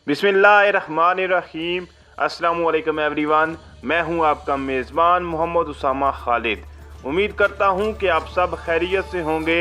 बिस्मिल्लाहिर्रहमानिर्रहीम। अस्सलामु अलैकुम एवरीवन। मैं हूं आपका मेज़बान मोहम्मद उसामा खालिद। उम्मीद करता हूं कि आप सब खैरियत से होंगे।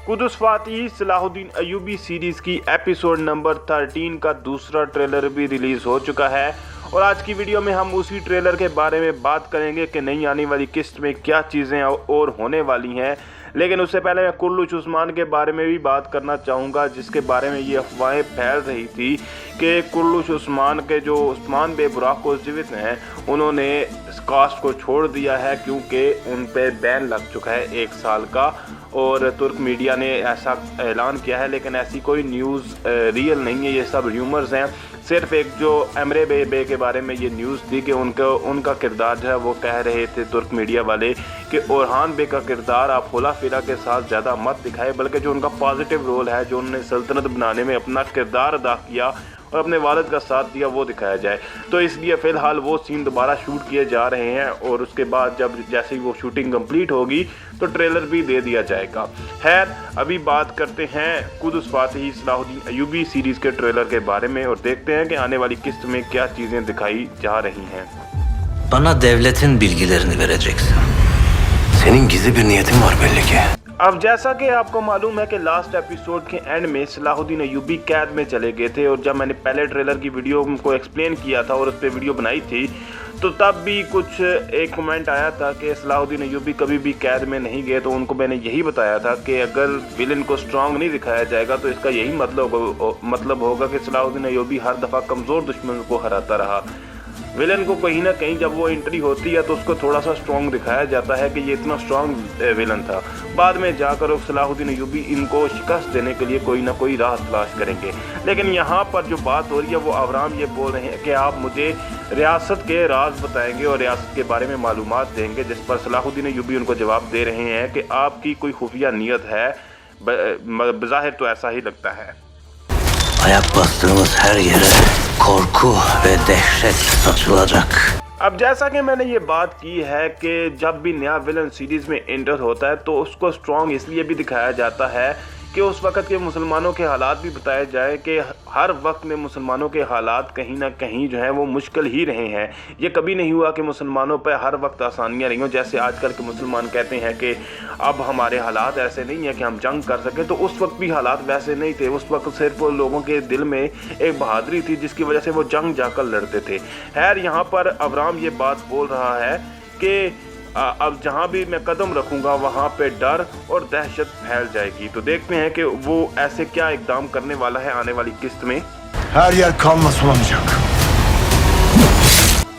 कुदस फातिह सलाहुद्दीन अय्यूबी सीरीज़ की एपिसोड नंबर 13 का दूसरा ट्रेलर भी रिलीज़ हो चुका है और आज की वीडियो में हम उसी ट्रेलर के बारे में बात करेंगे कि नई आने वाली किस्त में क्या चीज़ें और होने वाली हैं। लेकिन उससे पहले मैं कुर्लुश उस्मान के बारे में भी बात करना चाहूँगा, जिसके बारे में ये अफवाहें फैल रही थी कि कुर्लुश उस्मान के जो उस्मान बे बुराक को जीवित हैं उन्होंने इस कास्ट को छोड़ दिया है क्योंकि उन पे बैन लग चुका है 1 साल का। और तुर्क मीडिया ने ऐसा ऐलान किया है, लेकिन ऐसी कोई न्यूज़ रियल नहीं है, ये सब र्यूमर्स हैं। सिर्फ एक जो एमरे बे के बारे में ये न्यूज़ थी कि उनका किरदार जो है वो कह रहे थे तुर्क मीडिया वाले कि ओरहान बे का किरदार आप होला फिरा के साथ ज़्यादा मत दिखाए, बल्कि जो उनका पॉजिटिव रोल है, जो उन्होंने सल्तनत बनाने में अपना किरदार अदा किया और अपने वालिद का साथ दिया, वो दिखाया जाए। तो इसलिए फ़िलहाल वो सीन दोबारा शूट किए जा रहे हैं और उसके बाद जैसे ही वो शूटिंग कंप्लीट होगी तो ट्रेलर भी दे दिया जाएगा। खैर, अभी बात करते हैं कुदस फातिह सलाहुद्दीन अय्यूबी सीरीज़ के ट्रेलर के बारे में और देखते हैं कि आने वाली किस्त में क्या चीज़ें दिखाई जा रही हैं। Bana devletin bilgilerini vereceksin. Senin gizli bir niyetin var belli ki. अब जैसा कि आपको मालूम है कि लास्ट एपिसोड के एंड में सलाहुद्दीन अय्यूबी कैद में चले गए थे और जब मैंने पहले ट्रेलर की वीडियो को एक्सप्लेन किया था और उस पर वीडियो बनाई थी तो तब भी कुछ एक कमेंट आया था कि सलाहुद्दीन अय्यूबी कभी भी कैद में नहीं गए। तो उनको मैंने यही बताया था कि अगर विलन को स्ट्रांग नहीं दिखाया जाएगा तो इसका यही मतलब होगा कि सलाहुद्दीन अय्यूबी हर दफ़ा कमज़ोर दुश्मन को हराता रहा। विलन को कहीं ना कहीं जब वो एंट्री होती है तो उसको थोड़ा सा स्ट्रॉन्ग दिखाया जाता है कि ये इतना स्ट्रॉन्ग विलन था। बाद में जाकर सलाहुद्दीन अय्यूबी इनको शिकस्त देने के लिए कोई ना कोई राह तलाश करेंगे। लेकिन यहाँ पर जो बात हो रही है वो अवराम ये बोल रहे हैं कि आप मुझे रियासत के राज बताएंगे और रियासत के बारे में मालूमात देंगे, जिस पर सलाहुद्दीन अय्यूबी उनको जवाब दे रहे हैं कि आपकी कोई खुफिया नीयत है। बज़ाहिर तो ऐसा ही लगता है। Ayak bastığımız her yere korku ve dehşet saçılacak. अब जैसा कि मैंने ये बात की है कि जब भी नया विलन सीरीज़ में एंटर होता है तो उसको स्ट्रॉन्ग इसलिए भी दिखाया जाता है कि उस वक़्त के मुसलमानों के हालात भी बताए जाए कि हर वक्त में मुसलमानों के हालात कहीं ना कहीं जो है वो मुश्किल ही रहे हैं। ये कभी नहीं हुआ कि मुसलमानों पर हर वक्त आसानियाँ रही हों। जैसे आजकल के मुसलमान कहते हैं कि अब हमारे हालात ऐसे नहीं हैं कि हम जंग कर सकें, तो उस वक्त भी हालात वैसे नहीं थे। उस वक्त सिर्फ लोगों के दिल में एक बहादुरी थी जिसकी वजह से वो जंग जाकर लड़ते थे। खैर, यहाँ पर अवराम ये बात बोल रहा है कि अब जहाँ भी मैं कदम रखूँगा वहाँ पे डर और दहशत फैल जाएगी। तो देखते हैं कि वो ऐसे क्या इकदाम करने वाला है आने वाली किस्त में। Her yer kanla sulanacak.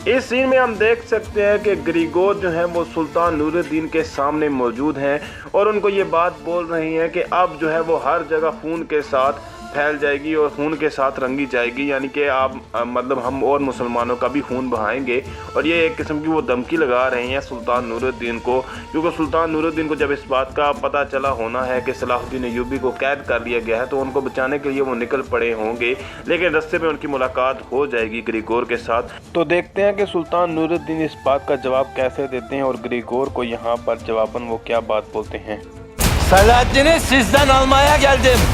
इस सीन में हम देख सकते हैं कि ग्रिगोर जो है वो सुल्तान नूरुद्दीन के सामने मौजूद हैं और उनको ये बात बोल रही हैं कि अब जो है वो हर जगह खून के साथ फैल जाएगी और खून के साथ रंगी जाएगी, यानी कि आप मतलब हम और मुसलमानों का भी खून बहाएंगे। और ये एक किस्म की वो धमकी लगा रहे हैं सुल्तान नूरुद्दीन को, क्योंकि सुल्तान नूरुद्दीन को जब इस बात का पता चला होना है कि सलाहुद्दीन अय्यूबी को कैद कर लिया गया है तो उनको बचाने के लिए वो निकल पड़े होंगे, लेकिन रास्ते में उनकी मुलाकात हो जाएगी ग्रिगोर के साथ। तो देखते हैं कि सुल्तान नूरुद्दीन इस बात का जवाब कैसे देते हैं और ग्रिगोर को यहाँ पर जवाबन वो क्या बात बोलते हैं। Selahaddin'i sizden almaya geldim.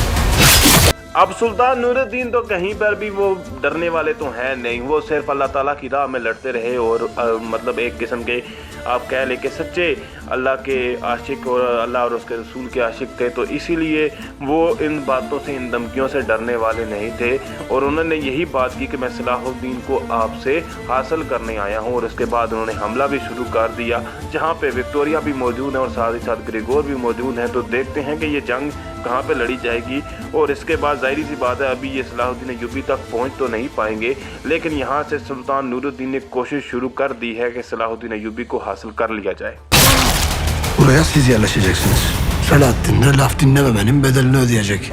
अब सुल्तान नूरुद्दीन तो कहीं पर भी वो डरने वाले तो हैं नहीं, वो सिर्फ अल्लाह ताला की राह में लड़ते रहे और मतलब एक किस्म के आप कह लें कि सच्चे अल्लाह के आशिक और अल्लाह और उसके रसूल के आशिक थे। तो इसीलिए वो इन बातों से, इन धमकियों से डरने वाले नहीं थे और उन्होंने यही बात की कि मैं सलाहुद्दीन को आपसे हासिल करने आया हूँ। और उसके बाद उन्होंने हमला भी शुरू कर दिया, जहाँ पे विक्टोरिया भी मौजूद है और साथ ही साथ ग्रिगोर भी मौजूद हैं। तो देखते हैं कि ये जंग कहाँ पे लड़ी जाएगी और इसके बाद जाहिर सी बात है अभी ये सलाहुद्दीन अय्यूबी तक पहुँच तो नहीं पाएंगे, लेकिन यहाँ से सुल्तान नूरुद्दीन ने कोशिश शुरू कर दी है कि सलाहुद्दीन अय्यूबी को हासिल कर लिया जाए। Buraya siz yerleşeceksiniz. Selahaddin de laf dinlememenin bedelini ödeyecek.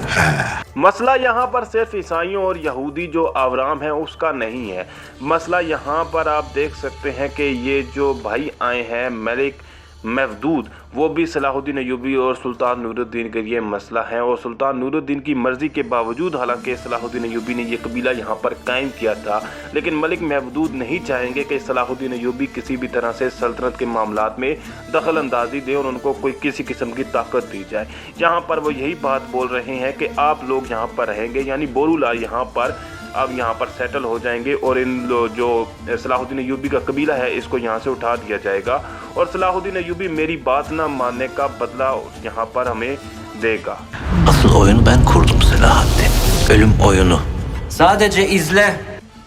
मसला यहाँ पर सिर्फ ईसाइयों और यहूदी जो अवराम है उसका नहीं है। मसला यहाँ पर आप देख सकते हैं कि ये जो भाई आए हैं मलिक महदूद, वो भी सलाहुद्दीन अय्यूबी और सुल्तान नूरुद्दीन के लिए मसला है। और सुल्तान नूरुद्दीन की मर्ज़ी के बावजूद हालांकि सलाहुद्दीन अय्यूबी ने ये कबीला यहाँ पर कायम किया था, लेकिन मलिक महदूद नहीं चाहेंगे कि सलाहुद्दीन अय्यूबी किसी भी तरह से सल्तनत के मामलात में दखल अंदाजी दे और उनको कोई किसी किस्म की ताकत दी जाए। यहाँ पर वो यही बात बोल रहे हैं कि आप लोग यहाँ पर रहेंगे, यानी बोरूलाल यहाँ पर अब यहाँ पर सेटल हो जाएंगे और इन जो सलाहुद्दीन अय्यूबी का कबीला है इसको यहाँ से उठा दिया जाएगा और सलाहुद्दीन अय्यूबी मेरी बात ना मानने का बदला यहाँ पर हमें देगा। Asıl oyunu ben kurdum Selahaddin. Ölüm oyunu. Sadece izle.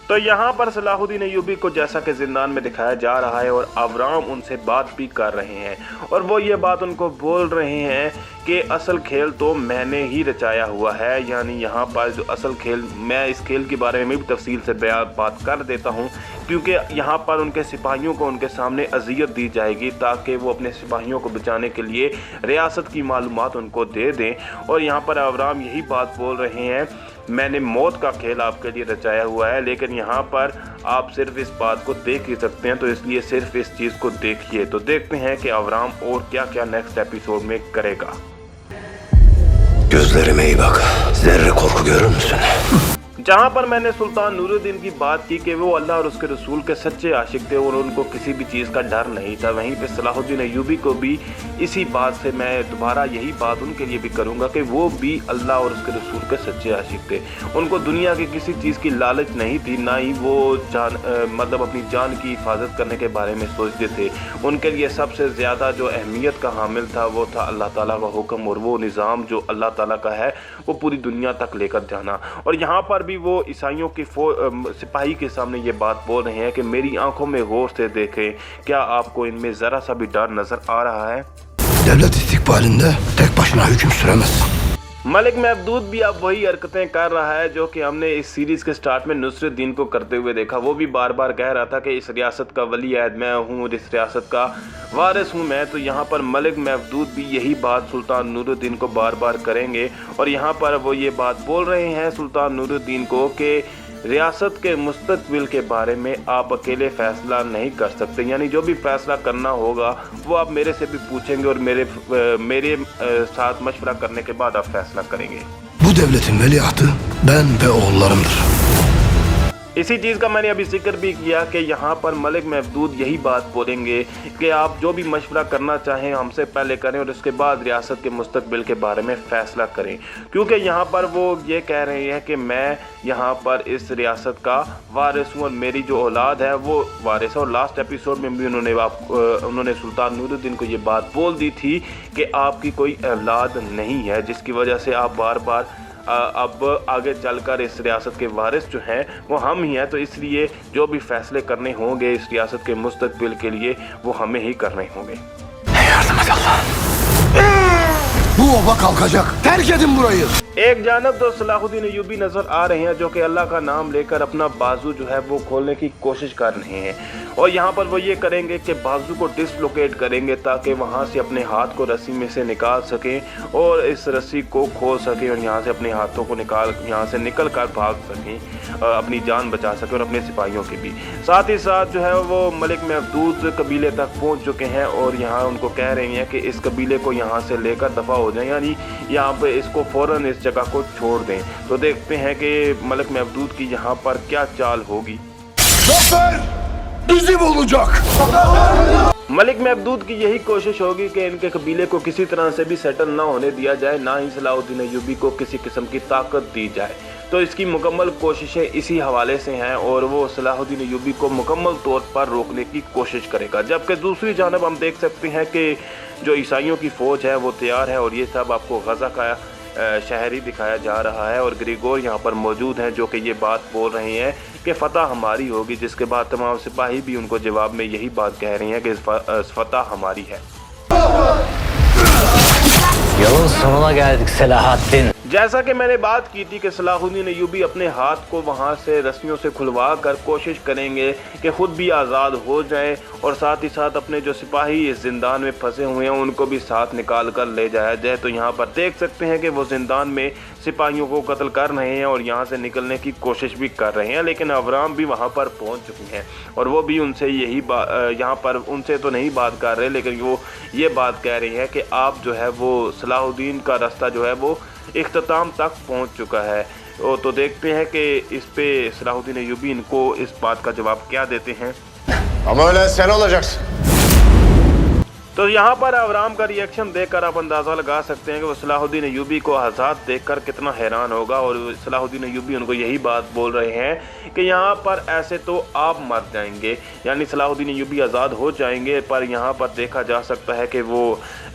तो यहाँ पर सलाहुद्दीन अय्यूबी को जैसा कि जिंदान में दिखाया जा रहा है और अवराम उनसे बात भी कर रहे हैं और वो ये बात उनको बोल रहे हैं कि असल खेल तो मैंने ही रचाया हुआ है। यानी यहाँ पर जो असल खेल, मैं इस खेल के बारे में भी तफसील से बात कर देता हूँ क्योंकि यहाँ पर उनके सिपाहियों को उनके सामने अजियत दी जाएगी ताकि वो अपने सिपाहियों को बचाने के लिए रियासत की मालूमात उनको दे दें। और यहाँ पर अवराम यही बात बोल रहे हैं, मैंने मौत का खेल आपके लिए रचाया हुआ है, लेकिन यहाँ पर आप सिर्फ इस बात को देख ही सकते हैं, तो इसलिए सिर्फ इस चीज़ को देखिए। तो देखते हैं कि अवराम और क्या क्या नेक्स्ट एपिसोड में करेगा। Gözlerime iyi bak. Zerre korku görür müsün? जहाँ पर मैंने सुल्तान नूरुद्दीन की बात की कि वो अल्लाह और उसके रसूल के सच्चे आशिक थे और उनको किसी भी चीज़ का डर नहीं था, वहीं पे सलाहुद्दीन अय्यूबी को भी इसी बात से मैं दोबारा यही बात उनके लिए भी करूँगा कि वो भी अल्लाह और उसके रसूल के सच्चे आशिक थे। उनको दुनिया की किसी चीज़ की लालच नहीं थी, ना ही वो मतलब अपनी जान की हिफाजत करने के बारे में सोचते थे। उनके लिए सबसे ज़्यादा जो अहमियत का हामिल था वो था अल्लाह ताला का हुक्म और वो निज़ाम जो अल्लाह ताला का है वो पूरी दुनिया तक लेकर जाना। और यहाँ पर भी वो ईसाइयों की सिपाही के सामने ये बात बोल रहे हैं कि मेरी आंखों में गौर से देखें, क्या आपको इनमें ज़रा सा भी डर नज़र आ रहा है? Devlet istikbalinde tek başına hüküm süremez. Malik महदूद भी अब वही हरकतें कर रहा है जो कि हमने इस सीरीज़ के स्टार्ट में नुसरतदीन को करते हुए देखा। वो भी बार बार कह रहा था कि इस रियासत का वली अहद मैं हूँ और इस रियासत का वारिस हूँ मैं। तो यहाँ पर मलिक महदूद भी यही बात सुल्तान नूरुद्दीन को बार बार करेंगे और यहाँ पर वो ये बात बोल रहे हैं सुल्तान नूरुद्दीन को कि रियासत के मुस्तकबिल के बारे में आप अकेले फ़ैसला नहीं कर सकते, यानी जो भी फ़ैसला करना होगा वो आप मेरे से भी पूछेंगे और मेरे साथ मशवरा करने के बाद आप फ़ैसला करेंगे। Bu devletin veliahtı ben ve oğullarımdır. इसी चीज़ का मैंने अभी जिक्र भी किया कि यहाँ पर मलिक महदूद यही बात बोलेंगे कि आप जो भी मशवरा करना चाहें हमसे पहले करें और उसके बाद रियासत के मुस्तकबिल के बारे में फ़ैसला करें, क्योंकि यहाँ पर वो ये कह रहे हैं कि मैं यहाँ पर इस रियासत का वारिस हूँ और मेरी जो औलाद है वो वारिस है। और लास्ट एपिसोड में भी उन्होंने सुल्तान नूरुद्दीन को ये बात बोल दी थी कि आपकी कोई औलाद नहीं है, जिसकी वजह से आप बार बार अब आगे चलकर इस रियासत के वारिस जो हैं वो हम ही हैं। तो इसलिए जो भी फैसले करने होंगे इस रियासत के मुस्तकबिल के लिए वो हमें ही करने होंगे। Yardım et Allah. Bu oba kalkacak. Terk edin burayı. एक जानब तो सलाहुद्दीन अय्यूबी नज़र आ रहे हैं जो कि अल्लाह का नाम लेकर अपना बाजू जो है वो खोलने की कोशिश कर रहे हैं और यहाँ पर वो ये करेंगे कि बाजू को डिसलोकेट करेंगे ताकि वहाँ से अपने हाथ को रस्सी में से निकाल सकें और इस रस्सी को खोल सकें और यहाँ से अपने हाथों को यहाँ से निकल कर भाग सकें, अपनी जान बचा सकें और अपने सिपाहियों की भी। साथ ही साथ जो है वो मलिक महदूद कबीले तक पहुँच चुके हैं और यहाँ उनको कह रहे हैं कि इस कबीले को यहाँ से लेकर दफ़ा हो जाए, यानी यहाँ पर इसको फ़ौरन इस जगह को छोड़ दें। तो देखते हैं कि मलिक महदूद की यहाँ पर क्या चाल होगी। Zafer bizim olacak. मलिक महदूद की यही कोशिश होगी कि इनके कबीले को किसी तरह से भी सेटल ना होने दिया जाए, ना ही सलाहुद्दीन अय्यूबी को किसी किस्म की ताकत दी जाए। तो इसकी मुकम्मल कोशिशें इसी हवाले से हैं और वो सलाहुद्दीन अय्यूबी को मुकम्मल तौर पर रोकने की कोशिश करेगा। जबकि दूसरी जानब हम देख सकते हैं कि जो ईसाइयों की फ़ौज है वो तैयार है और ये सब आपको गज़ा का शहर ही दिखाया जा रहा है और ग्रिगोर यहाँ पर मौजूद हैं जो कि ये बात बोल रहे हैं कि फ़तह हमारी होगी, जिसके बाद तमाम सिपाही भी उनको जवाब में यही बात कह रहे हैं कि फ़तह हमारी है। Yolun sonuna geldik Selahaddin. जैसा कि मैंने बात की थी कि सलाहुद्दीन अय्यूबी अपने हाथ को वहाँ से रस्सियों से खुलवा कर कोशिश करेंगे कि ख़ुद भी आज़ाद हो जाएं और साथ ही साथ अपने जो सिपाही इस ज़िंदान में फंसे हुए हैं उनको भी साथ निकाल कर ले जाया जाए। तो यहाँ पर देख सकते हैं कि वो ज़िंदान में सिपाहियों को कत्ल कर रहे हैं और यहाँ से निकलने की कोशिश भी कर रहे हैं, लेकिन अवराम भी वहाँ पर पहुँच चुके हैं और वो भी उनसे यही यहाँ पर उनसे तो नहीं बात कर रहे, लेकिन वो ये बात कह रहे हैं कि आप जो है वो सलाहुद्दीन का रास्ता जो है वो इख्तिताम तक पहुंच चुका है। तो देखते हैं कि इस पे सलाहुद्दीन अय्यूबी इनको इस बात का जवाब क्या देते हैं। Ama öyle sen olacaksın. تو यहाँ पर अवराम का रिएक्शन देखकर आप अंदाज़ा लगा सकते हैं कि वो सलाहुद्दीन अय्यूबी को आज़ाद देखकर कितना हैरान होगा। और सलाहुद्दीन अय्यूबी उनको यही बात बोल रहे हैं कि यहाँ पर ऐसे तो आप मर जाएंगे, यानी सलाहुद्दीन अय्यूबी आज़ाद हो जाएंगे, पर यहाँ पर देखा जा सकता है कि वो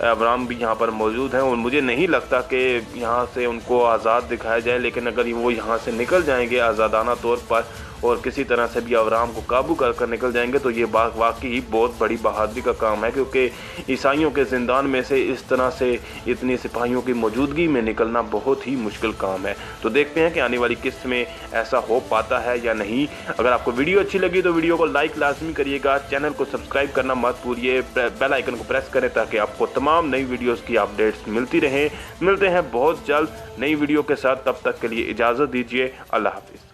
अवराम भी यहाँ पर मौजूद हैं। और मुझे नहीं लगता कि यहाँ से उनको आज़ाद दिखाया जाए, लेकिन अगर वो यहाँ से निकल जाएंगे आज़ादाना तौर पर और किसी तरह से भी अवराम को काबू कर निकल जाएंगे तो ये वाकई बहुत बड़ी बहादुरी का काम है, क्योंकि ईसाइयों के ज़िंदान में से इस तरह से इतने सिपाहियों की मौजूदगी में निकलना बहुत ही मुश्किल काम है। तो देखते हैं कि आने वाली किस्त में ऐसा हो पाता है या नहीं। अगर आपको वीडियो अच्छी लगी तो वीडियो को लाइक लाजमी करिएगा, चैनल को सब्सक्राइब करना मत भूलिए, बेल आइकन को प्रेस करें ताकि आपको तमाम नई वीडियोज़ की अपडेट्स मिलती रहें। मिलते हैं बहुत जल्द नई वीडियो के साथ, तब तक के लिए इजाज़त दीजिए। अल्लाह हाफिज़।